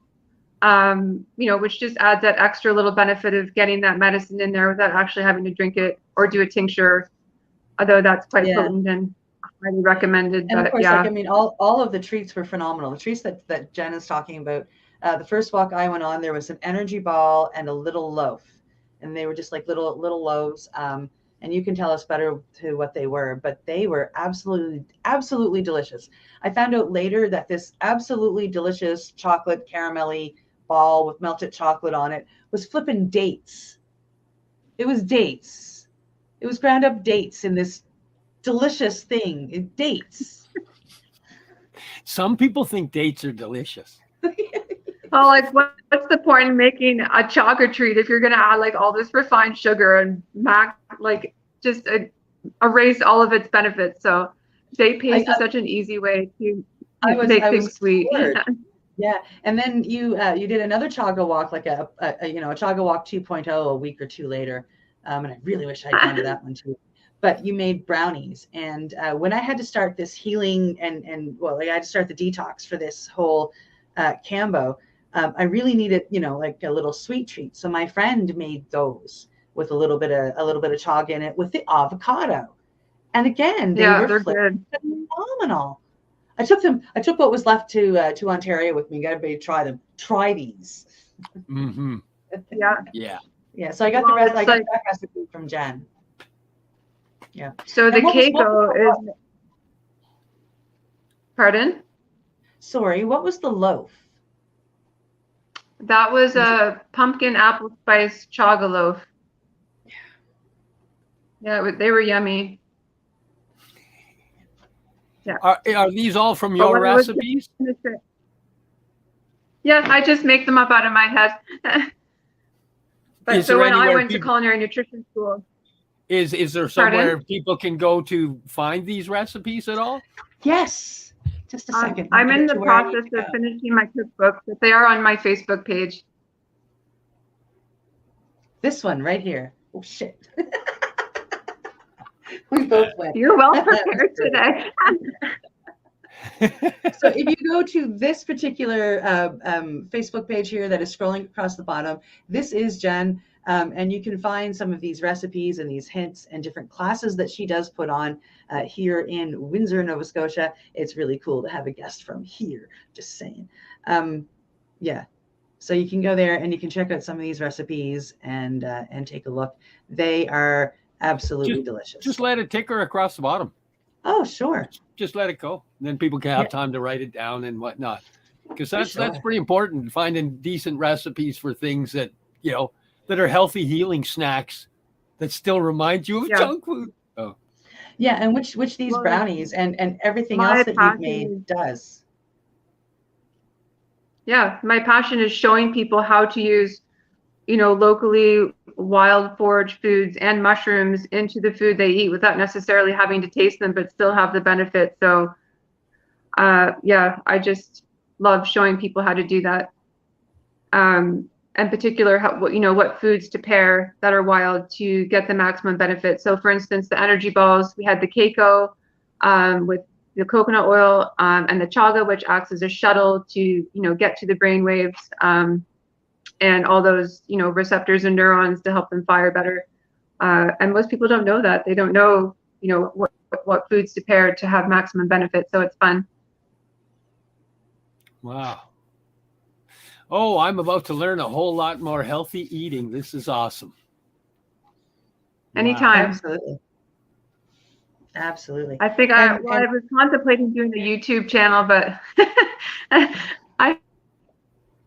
Which just adds that extra little benefit of getting that medicine in there without actually having to drink it or do a tincture, although that's quite potent and highly recommended. And but of course, yeah. like, I mean, all of the treats were phenomenal. The treats that Jen is talking about, the first walk I went on, there was an energy ball and a little loaf, and they were just like little loaves. And you can tell us better to what they were, but they were absolutely delicious. I found out later that this absolutely delicious chocolate caramelly ball with melted chocolate on it was flipping dates. It was dates. It was ground up dates in this delicious thing. Dates. Some people think dates are delicious. Well, like, what's the point in making a chaga treat if you're going to add like all this refined sugar and just erase all of its benefits? So date paste is such an easy way to make things sweet. Yeah, and then you did another chaga walk, like a chaga walk 2.0 a week or two later, and I really wish I'd gone to that one too. But you made brownies, and when I had to start this healing I had to start the detox for this whole Cambo. I really needed, like a little sweet treat. So my friend made those with a little bit of chaga in it with the avocado. And again, they're good. Phenomenal. I took what was left to Ontario with me. Everybody try them. Try these. Mm-hmm. Yeah. Yeah. So I got that recipe from Jen. Yeah. So the keiko is. Pardon? Sorry, what was the loaf? That was a pumpkin apple spice chaga loaf. Yeah, they were yummy. Yeah. Are these all from your recipes? Yeah, I just make them up out of my head. But so when I went to culinary nutrition school. Is there somewhere people can go to find these recipes at all? Yes. Just a second. I'm in the process of finishing my cookbook, but they are on my Facebook page. This one right here. Oh, shit. We both went. You're well prepared today. So if you go to this particular Facebook page here that is scrolling across the bottom, this is Jen. And you can find some of these recipes and these hints and different classes that she does put on here in Windsor, Nova Scotia. It's really cool to have a guest from here, just saying. Yeah. So you can go there and you can check out some of these recipes and take a look. They are absolutely delicious. Just let it ticker across the bottom. Oh, sure. Just let it go. And then people can have time to write it down and whatnot. Because that's pretty important, finding decent recipes for things that, that are healthy healing snacks that still remind you of junk food. Oh. Yeah, and which these brownies and everything else that you've made does. Yeah, my passion is showing people how to use, locally wild foraged foods and mushrooms into the food they eat without necessarily having to taste them, but still have the benefit. So, I just love showing people how to do that. In particular, what foods to pair that are wild to get the maximum benefit. So, for instance, the energy balls, we had the keiko with the coconut oil and the chaga, which acts as a shuttle to, get to the brain waves and all those, receptors and neurons to help them fire better. And most people don't know that. They don't know, what foods to pair to have maximum benefit. So it's fun. Wow. Oh, I'm about to learn a whole lot more healthy eating. This is awesome. Anytime. Absolutely. Absolutely. I think I was contemplating doing a YouTube channel, but I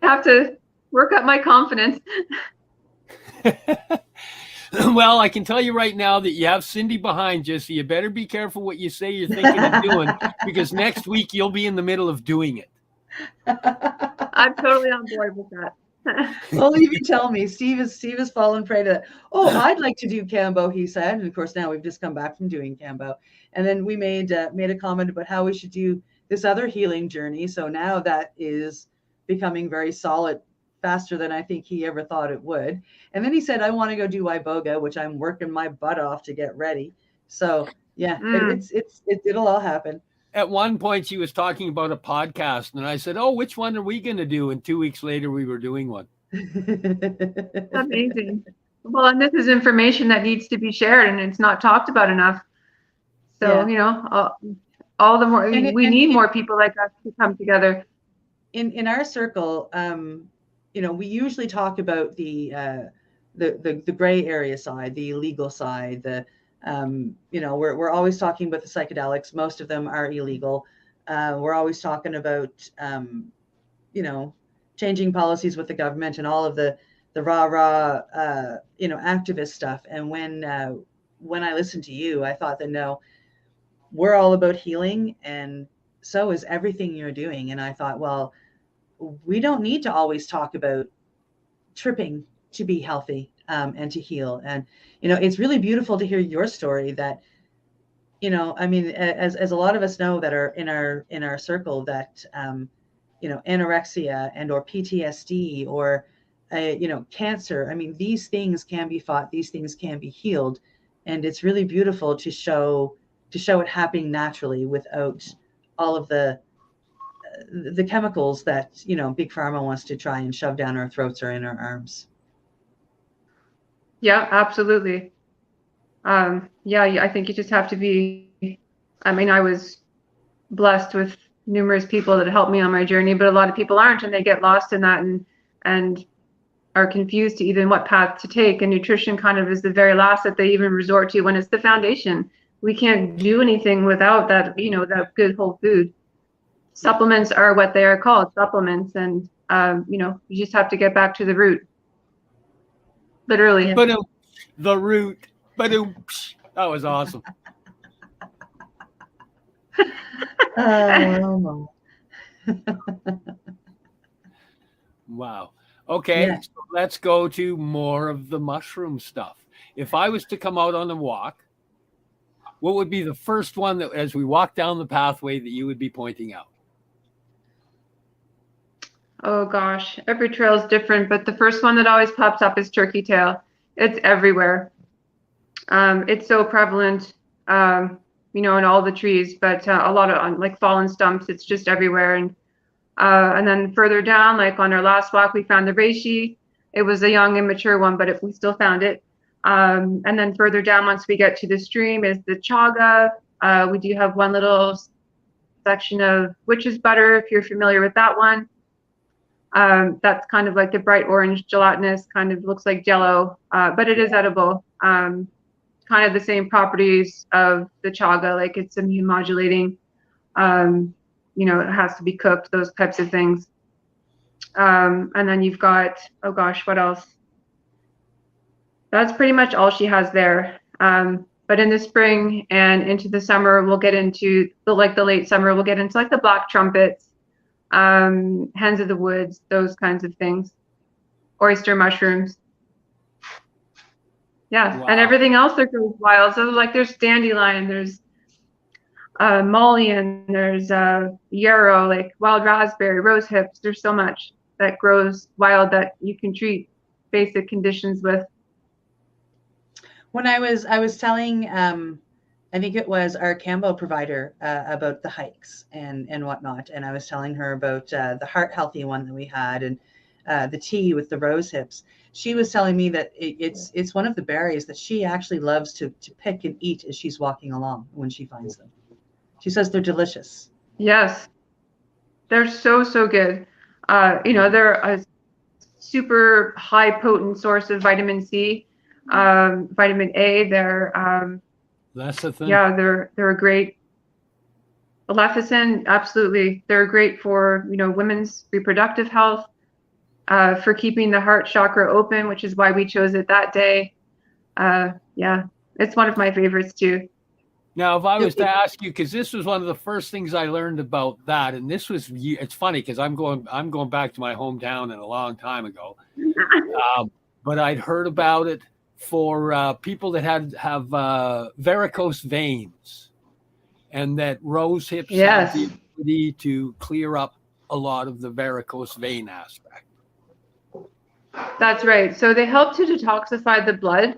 have to work up my confidence. Well, I can tell you right now that you have Cindy behind you, so you better be careful what you say you're thinking of doing, because next week you'll be in the middle of doing it. I'm totally on board with that. Well, leave you tell me. Steve has fallen prey to that. Oh, I'd like to do Cambo, he said. And of course, now we've just come back from doing Cambo. And then we made a comment about how we should do this other healing journey. So now that is becoming very solid, faster than I think he ever thought it would. And then he said, I want to go do Iboga, which I'm working my butt off to get ready. So yeah, it'll all happen. At one point, she was talking about a podcast, and I said, oh, which one are we going to do? And 2 weeks later, we were doing one. Amazing. Well, and this is information that needs to be shared, and it's not talked about enough. So, all the more, we need more people like us to come together. In our circle, we usually talk about the gray area side, the illegal side, we're always talking about the psychedelics. Most of them are illegal. We're always talking about, changing policies with the government and all of the activist stuff. And when I listened to you, I thought that, no, we're all about healing, and so is everything you're doing. And I thought, well, we don't need to always talk about tripping to be healthy. And to heal. And, it's really beautiful to hear your story that, as a lot of us know that are in our circle that, anorexia and or PTSD or, cancer, these things can be fought, these things can be healed. And it's really beautiful to show it happening naturally without all of the chemicals that, Big Pharma wants to try and shove down our throats or in our arms. Yeah, absolutely. I think you just have to be, I was blessed with numerous people that helped me on my journey, but a lot of people aren't, and they get lost in that and are confused to even what path to take. And nutrition kind of is the very last that they even resort to when it's the foundation. We can't do anything without that, that good whole food. Supplements are what they are called, supplements. And, you just have to get back to the root. Literally. The root. That was awesome. Wow. Okay, so let's go to more of the mushroom stuff. If I was to come out on a walk, what would be the first one that, as we walk down the pathway, that you would be pointing out? Oh gosh, every trail is different, but the first one that always pops up is turkey tail. It's everywhere. It's so prevalent, in all the trees, but a lot of like fallen stumps, it's just everywhere. And then further down, like on our last walk, we found the reishi. It was a young, immature one, but we still found it. And then further down, once we get to the stream, is the chaga. We do have one little section of witch's butter, if you're familiar with that one. That's kind of like the bright orange gelatinous, kind of looks like jello, but it is edible. Kind of the same properties of the chaga, like it's immune modulating. It has to be cooked, those types of things. And then you've got, oh gosh, what else? That's pretty much all she has there. But in the spring and into the summer, we'll get into the late summer, we'll get into like the black trumpets, hens of the woods, those kinds of things, oyster mushrooms. Yeah, wow. And everything else that grows wild. So like there's dandelion, there's mullein, there's yarrow, like wild raspberry, rose hips. There's so much that grows wild that you can treat basic conditions with. When I was telling, I think it was our Campbell provider about the hikes and whatnot, and I was telling her about the heart healthy one that we had and the tea with the rose hips. She was telling me that it's one of the berries that she actually loves to pick and eat as she's walking along when she finds them. She says they're delicious. Yes. They're so good. They're a super high potent source of vitamin C, vitamin A. That's the thing. Yeah, they're a great lecithin. Absolutely, they're great for women's reproductive health, for keeping the heart chakra open, which is why we chose it that day. Yeah, it's one of my favorites too. Now, if I was to ask you, because this was one of the first things I learned about that, and it's funny because I'm going back to my hometown and a long time ago, but I'd heard about it for people that have varicose veins, and that rose hips have the ability to clear up a lot of the varicose vein aspect. That's right. So they help to detoxify the blood.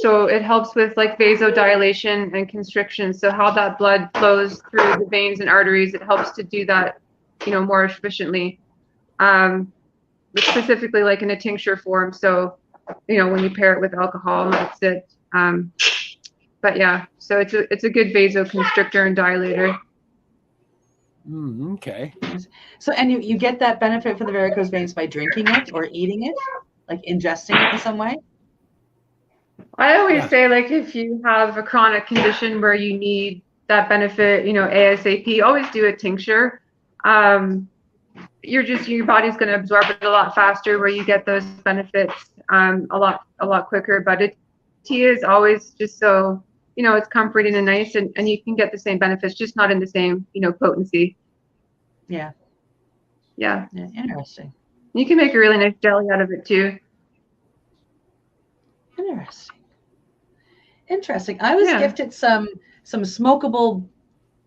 So it helps with like vasodilation and constriction. So how that blood flows through the veins and arteries, it helps to do that, more efficiently. Specifically like in a tincture form. So, when you pair it with alcohol, that's it. But yeah, so it's a good vasoconstrictor and dilator. Okay. So, and you get that benefit for the varicose veins by drinking it or eating it? Like ingesting it in some way? I always say, like, if you have a chronic condition where you need that benefit, ASAP, always do a tincture. Your body's going to absorb it a lot faster, where you get those benefits a lot quicker. But tea is always just so, it's comforting and nice, and you can get the same benefits, just not in the same, potency. Yeah. Yeah. Interesting. You can make a really nice jelly out of it too. Interesting. I was gifted some smokable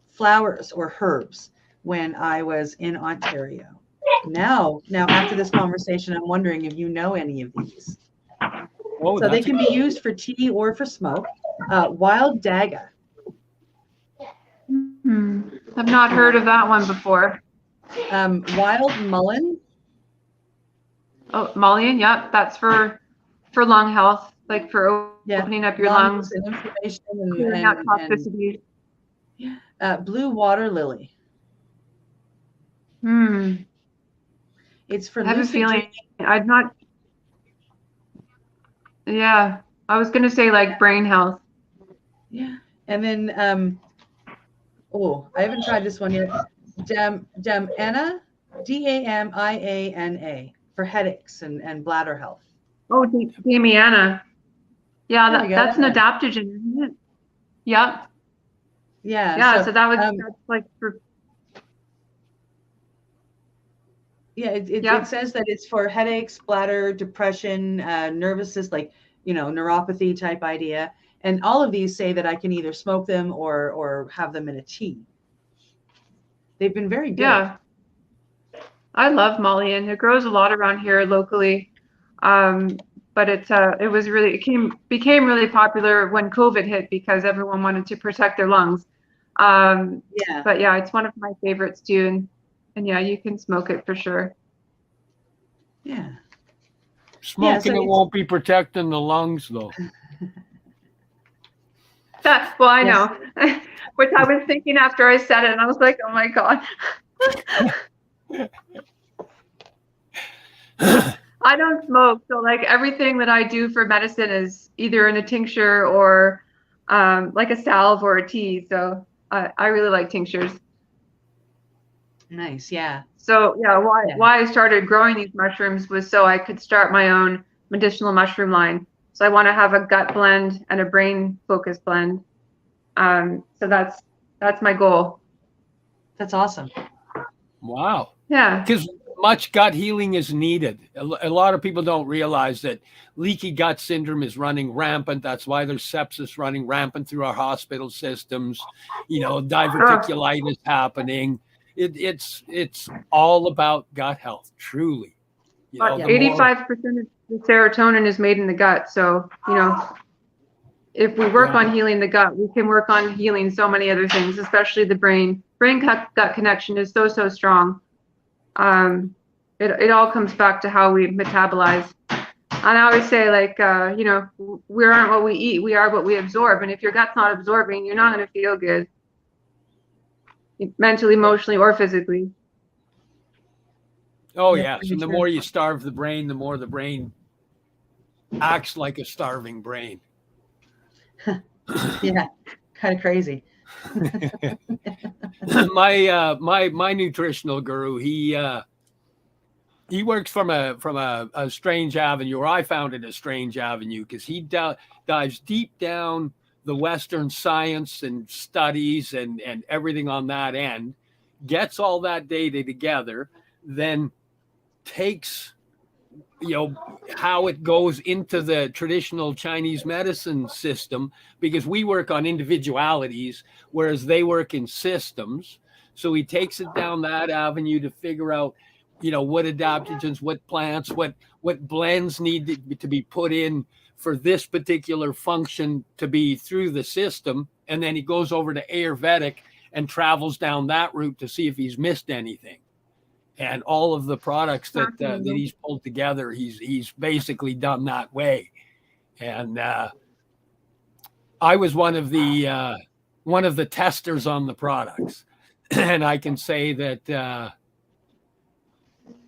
flowers or herbs when I was in Ontario. Now after this conversation, I'm wondering if you know any of these. So they can be used for tea or for smoke. Wild daga. I've not heard of that one before. Wild mullein. Oh, mullein, yep. That's for lung health, like for opening up your lungs. And inflammation clearing out toxicities. Blue water lily. It's for I have a feeling I'd not. Yeah, I was going to say like brain health. Yeah. And then, I haven't tried this one yet. Damiana, Damiana, for headaches and bladder health. Oh, Damiana. Yeah, that's an adaptogen, isn't it? Yep. Yeah. Yeah, so that's like for. Yeah, it says that it's for headaches, bladder, depression, nervous system, like, neuropathy type idea. And all of these say that I can either smoke them or have them in a tea. They've been very good. Yeah. I love mullein. It grows a lot around here locally. But it became really popular when COVID hit because everyone wanted to protect their lungs. But yeah, it's one of my favorites too. And yeah, you can smoke it for sure. Yeah. Smoking it won't be protecting the lungs though. Well, I know. Which I was thinking after I said it, and I was like, oh my God. I don't smoke, so like everything that I do for medicine is either in a tincture or like a salve or a tea. So I really like tinctures. Nice, yeah. So yeah, why I started growing these mushrooms was so I could start my own medicinal mushroom line. So I want to have a gut blend and a brain focus blend. So that's my goal. That's awesome. Wow. Yeah. Because much gut healing is needed. A lot of people don't realize that leaky gut syndrome is running rampant. That's why there's sepsis running rampant through our hospital systems. Diverticulitis happening. It's all about gut health, truly. 85% of the serotonin is made in the gut. So, if we work on healing the gut, we can work on healing so many other things, especially the brain. Brain-gut connection is so strong. It all comes back to how we metabolize. And I always say, like, we aren't what we eat. We are what we absorb. And if your gut's not absorbing, you're not going to feel good. mentally, emotionally, or physically. Oh, Yeah, yes. And the sure. more you starve the brain, the more the brain acts like a starving brain. Yeah, kind of crazy. my nutritional guru, he works from a strange avenue, or I found it a strange avenue, because he dives deep down the Western science and studies and everything on that end, gets all that data together, then takes how it goes into the traditional Chinese medicine system, because we work on individualities, whereas they work in systems. So he takes it down that avenue to figure out, what adaptogens, what plants, what blends need to be put in for this particular function to be through the system. And then he goes over to Ayurvedic and travels down that route to see if he's missed anything. And all of the products that he's pulled together, he's basically done that way. And I was one of the testers on the products, and I can say that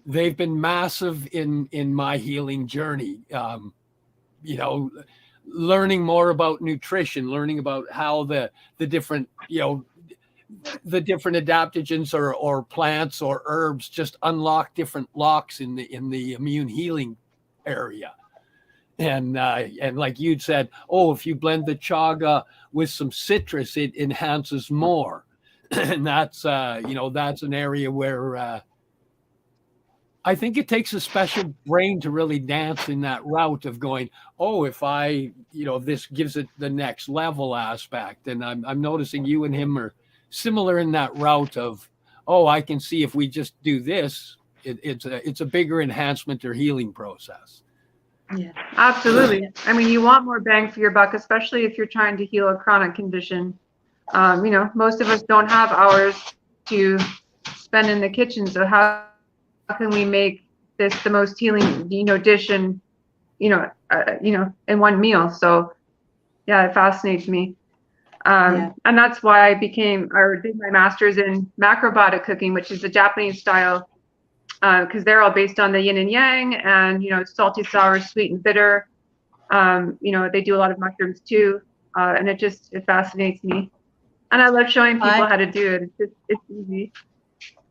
they've been massive in my healing journey. Learning more about nutrition, learning about how the different the different adaptogens or plants or herbs just unlock different locks in the immune healing area. And like you'd said, if you blend the chaga with some citrus, it enhances more. And that's that's an area where I think it takes a special brain to really dance in that route of going, if I, this gives it the next level aspect. And I'm noticing you and him are similar in that route of, I can see if we just do this, it's a bigger enhancement or healing process. Yeah, absolutely. I mean, you want more bang for your buck, especially if you're trying to heal a chronic condition. Most of us don't have hours to spend in the kitchen. So how can we make this the most healing, dish in one meal? So yeah, it fascinates me. And that's why I did my master's in macrobiotic cooking, which is the Japanese style, because they're all based on the yin and yang, and salty, sour, sweet, and bitter. They do a lot of mushrooms too, and it fascinates me. And I love showing people how to do it. It's easy.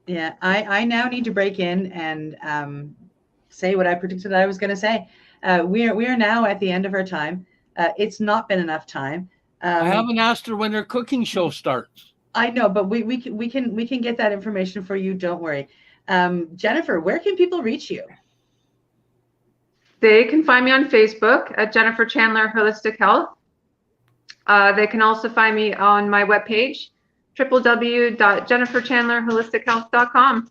Yeah, I now need to break in and say what I predicted I was going to say. We are now at the end of our time. It's not been enough time. I haven't asked her when her cooking show starts. I know, but we can get that information for you. Don't worry. Jennifer, where can people reach you? They can find me on Facebook at Jennifer Chandler Holistic Health. They can also find me on my webpage, www.jenniferchandlerholistichealth.com.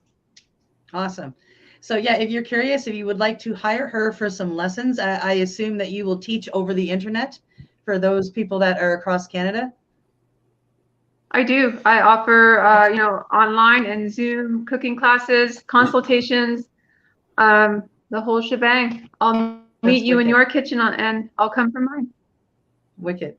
Awesome. So yeah, if you're curious, if you would like to hire her for some lessons, I assume that you will teach over the internet for those people that are across Canada. I do. I offer, online and Zoom cooking classes, consultations, the whole shebang. I'll meet you in your kitchen and I'll come from mine. Wicked.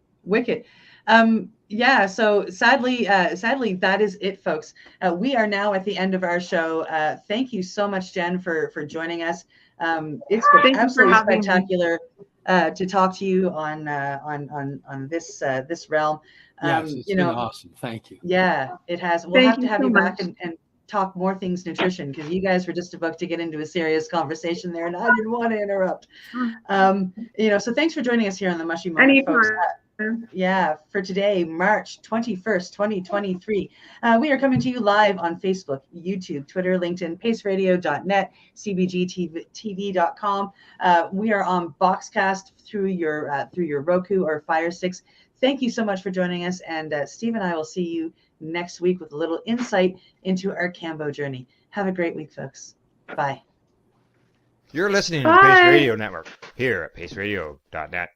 Yeah. So sadly, that is it, folks. We are now at the end of our show. Thank you so much, Jen, for joining us. It's been absolutely spectacular to talk to you on this realm. Yes, it's been awesome. Thank you. Yeah, it has. We'll have to have you back and talk more things nutrition, because you guys were just about to get into a serious conversation there, and I didn't want to interrupt. So thanks for joining us here on the Mushie Moment, folks. For today, March 21st, 2023. We are coming to you live on Facebook, YouTube, Twitter, LinkedIn, paceradio.net, cbgtv.com. We are on Boxcast through your Roku or Fire Stick. Thank you so much for joining us, and Steve and I will see you next week with a little insight into our Cambo journey. Have a great week, folks. Bye. You're listening to the Pace Radio Network here at paceradio.net.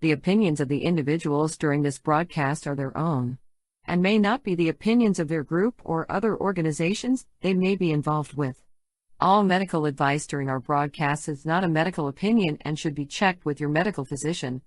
The opinions of the individuals during this broadcast are their own, and may not be the opinions of their group or other organizations they may be involved with. All medical advice during our broadcast is not a medical opinion and should be checked with your medical physician.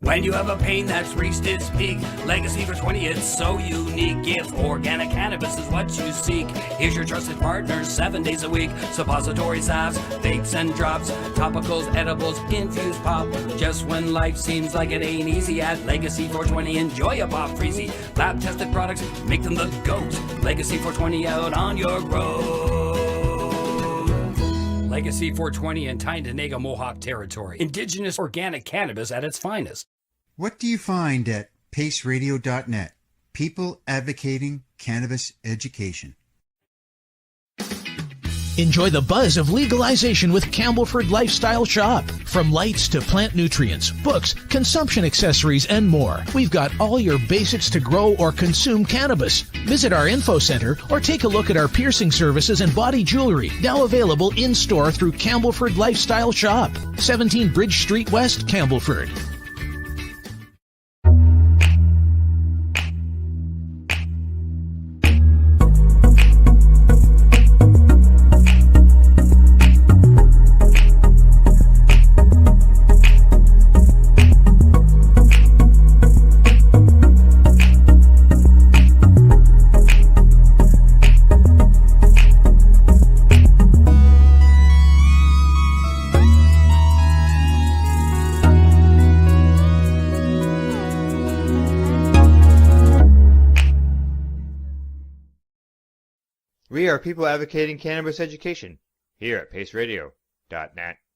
When you have a pain that's reached its peak, Legacy for 20, it's so unique. If organic cannabis is what you seek, here's your trusted partner 7 days a week. Suppository salves, vapes and drops, topicals, edibles, infused pop. Just when life seems like it ain't easy, at Legacy 420, enjoy a pop freezy. Lab tested products, make them the GOAT. Legacy 420 out on your road. Legacy 420 in Tyndonega Mohawk territory. Indigenous organic cannabis at its finest. What do you find at paceradio.net? People advocating cannabis education. Enjoy the buzz of legalization with Campbellford Lifestyle Shop. From lights to plant nutrients, books, consumption accessories, and more. We've got all your basics to grow or consume cannabis. Visit our info center or take a look at our piercing services and body jewelry, now available in-store through Campbellford Lifestyle Shop, 17 Bridge Street West, Campbellford. We are people advocating cannabis education here at paceradio.net.